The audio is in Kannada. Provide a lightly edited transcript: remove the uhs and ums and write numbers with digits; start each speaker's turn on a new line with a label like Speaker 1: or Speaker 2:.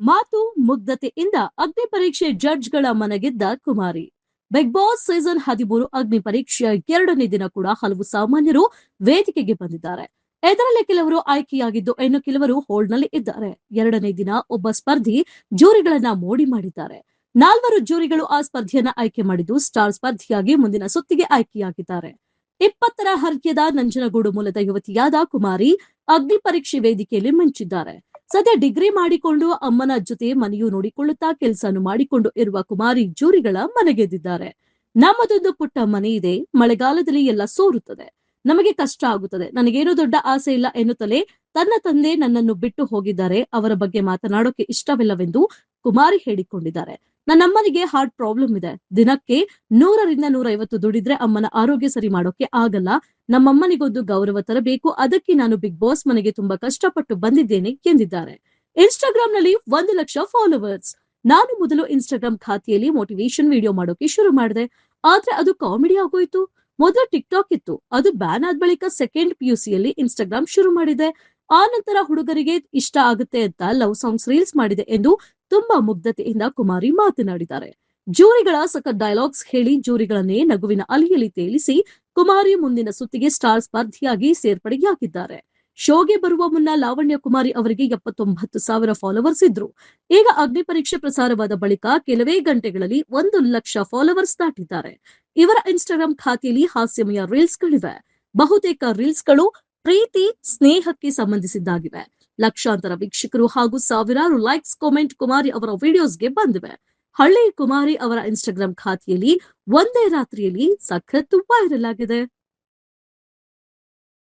Speaker 1: ಮಾತು ಮುಗ್ಧತೆಯಿಂದ ಅಗ್ನಿ ಪರೀಕ್ಷೆ ಜಡ್ಜ್ಗಳ ಮನಗೆದ್ದ ಕುಮಾರಿ. ಬಿಗ್ ಬಾಸ್ ಸೀಸನ್ 13 ಅಗ್ನಿ ಪರೀಕ್ಷೆಯ 2ನೇ ದಿನ ಕೂಡ ಹಲವು ಸಾಮಾನ್ಯರು ವೇದಿಕೆಗೆ ಬಂದಿದ್ದಾರೆ. ಇದರಲ್ಲಿ ಕೆಲವರು ಆಯ್ಕೆಯಾಗಿದ್ದು ಇನ್ನು ಕೆಲವರು ಹೋಲ್ಡ್ನಲ್ಲಿ ಇದ್ದಾರೆ. 2ನೇ ದಿನ ಒಬ್ಬ ಸ್ಪರ್ಧಿ ಜೂರಿಗಳನ್ನ ಮೋಡಿ ಮಾಡಿದ್ದಾರೆ. 4 ಜೂರಿಗಳು ಆ ಸ್ಪರ್ಧೆಯನ್ನ ಆಯ್ಕೆ ಮಾಡಿದ್ದು ಸ್ಟಾರ್ ಸ್ಪರ್ಧಿಯಾಗಿ ಮುಂದಿನ ಸುತ್ತಿಗೆ ಆಯ್ಕೆಯಾಗಿದ್ದಾರೆ. 20ರ ಹರ್ಯದ ನಂಜನಗೂಡು ಮೂಲದ ಯುವತಿಯಾದ ಕುಮಾರಿ ಅಗ್ನಿ ಪರೀಕ್ಷೆ ವೇದಿಕೆಯಲ್ಲಿ ಮಿಂಚಿದ್ದಾರೆ. ಸದ್ಯ ಡಿಗ್ರಿ ಮಾಡಿಕೊಂಡು ಅಮ್ಮನ ಜೊತೆ ಮನೆಯೂ ನೋಡಿಕೊಳ್ಳುತ್ತಾ ಕೆಲಸವನ್ನು ಮಾಡಿಕೊಂಡು ಇರುವ ಕುಮಾರಿ ಜೂರಿಗಳ ಮನೆಗೆದ್ದಿದ್ದಾರೆ. ನಮ್ಮದೊಂದು ಪುಟ್ಟ ಮನೆ ಇದೆ, ಮಳೆಗಾಲದಲ್ಲಿ ಎಲ್ಲ ಸೋರುತ್ತದೆ, ನಮಗೆ ಕಷ್ಟ ಆಗುತ್ತದೆ, ನನಗೇನು ದೊಡ್ಡ ಆಸೆ ಇಲ್ಲ ಎನ್ನುತ್ತಲೇ ತನ್ನ ತಂದೆ ನನ್ನನ್ನು ಬಿಟ್ಟು ಹೋಗಿದ್ದಾರೆ, ಅವರ ಬಗ್ಗೆ ಮಾತನಾಡೋಕೆ ಇಷ್ಟವಿಲ್ಲವೆಂದು ಕುಮಾರಿ ಹೇಳಿಕೊಂಡಿದ್ದಾರೆ. ನನ್ನಮ್ಮನಿಗೆ ಹಾರ್ಟ್ ಪ್ರಾಬ್ಲಮ್ ಇದೆ, ದಿನಕ್ಕೆ 100ರಿಂದ 150 ದುಡಿದ್ರೆ ಅಮ್ಮನ ಆರೋಗ್ಯ ಸರಿ ಮಾಡೋಕೆ ಆಗಲ್ಲ, ನಮ್ಮಮ್ಮನಿಗೊಂದು ಗೌರವ ತರಬೇಕು, ಅದಕ್ಕೆ ನಾನು ಬಿಗ್ ಬಾಸ್ ಮನೆಗೆ ತುಂಬಾ ಕಷ್ಟಪಟ್ಟು ಬಂದಿದ್ದೇನೆ ಎಂದಿದ್ದಾರೆ. ಇನ್ಸ್ಟಾಗ್ರಾಂನಲ್ಲಿ 1 ಲಕ್ಷ ಫಾಲೋವರ್ಸ್. ನಾನು ಮೊದಲು ಇನ್ಸ್ಟಾಗ್ರಾಂ ಖಾತೆಯಲ್ಲಿ ಮೋಟಿವೇಶನ್ ವಿಡಿಯೋ ಮಾಡೋಕೆ ಶುರು ಮಾಡಿದೆ, ಆದ್ರೆ ಅದು ಕಾಮಿಡಿ ಆಗೋಯ್ತು. ಮೊದಲು ಟಿಕ್ ಟಾಕ್ ಇತ್ತು, ಅದು ಬ್ಯಾನ್ ಆದ ಬಳಿಕ ಸೆಕೆಂಡ್ ಪಿಯುಸಿಯಲ್ಲಿ ಇನ್ಸ್ಟಾಗ್ರಾಂ ಶುರು ಮಾಡಿದೆ. ಆ ನಂತರ ಹುಡುಗರಿಗೆ ಇಷ್ಟ ಆಗುತ್ತೆ ಅಂತ ಲವ್ ಸಾಂಗ್ಸ್ ರೀಲ್ಸ್ ಮಾಡಿದೆ ಎಂದು ತುಂಬಾ ಮುಗ್ಧತೆಯಿಂದ ಕುಮಾರಿ ಮಾತನಾಡಿದ್ದಾರೆ. ಜೂರಿಗಳ ಸಖತ್ ಡೈಲಾಗ್ಸ್ ಹೇಳಿ ಜೂರಿಗಳನ್ನೇ ನಗುವಿನ ಅಲೆಯಲ್ಲಿ ತೇಲಿಸಿ ಕುಮಾರಿ ಮುಂದಿನ ಸುತ್ತಿಗೆ ಸ್ಟಾರ್ ಸ್ಪರ್ಧಿಯಾಗಿ ಸೇರ್ಪಡೆಯಾಗಿದ್ದಾರೆ. ಶೋಗೆ ಬರುವ ಮುನ್ನ ಲಾವಣ್ಯ ಕುಮಾರಿ ಅವರಿಗೆ 79,000 ಫಾಲೋವರ್ಸ್ ಇದ್ರು. ಈಗ ಅಗ್ನಿ ಪರೀಕ್ಷೆ ಪ್ರಸಾರವಾದ ಬಳಿಕ ಕೆಲವೇ ಗಂಟೆಗಳಲ್ಲಿ 1 ಲಕ್ಷ ಫಾಲೋವರ್ಸ್ ದಾಟಿದ್ದಾರೆ. ಇವರ ಇನ್ಸ್ಟಾಗ್ರಾಂ ಖಾತೆಯಲ್ಲಿ ಹಾಸ್ಯಮಯ ರೀಲ್ಸ್ಗಳಿವೆ. ಬಹುತೇಕ ರೀಲ್ಸ್ಗಳು ಪ್ರೀತಿ ಸ್ನೇಹಕ್ಕೆ ಸಂಬಂಧಿಸಿದ್ದಾಗಿವೆ. ಲಕ್ಷಾಂತರ ವೀಕ್ಷಕರು ಹಾಗೂ ಸಾವಿರಾರು ಲೈಕ್ಸ್ ಕಾಮೆಂಟ್ ಕುಮಾರಿ ಅವರ ವಿಡಿಯೋಸ್ಗೆ ಬಂದಿವೆ. ಹಳ್ಳಿ ಕುಮಾರಿ ಅವರ ಇನ್ಸ್ಟಾಗ್ರಾಂ ಖಾತೆಯಲ್ಲಿ ಒಂದೇ ರಾತ್ರಿಯಲ್ಲಿ ಸಖತ್ ವೈರಲ್ ಆಗಿದೆ.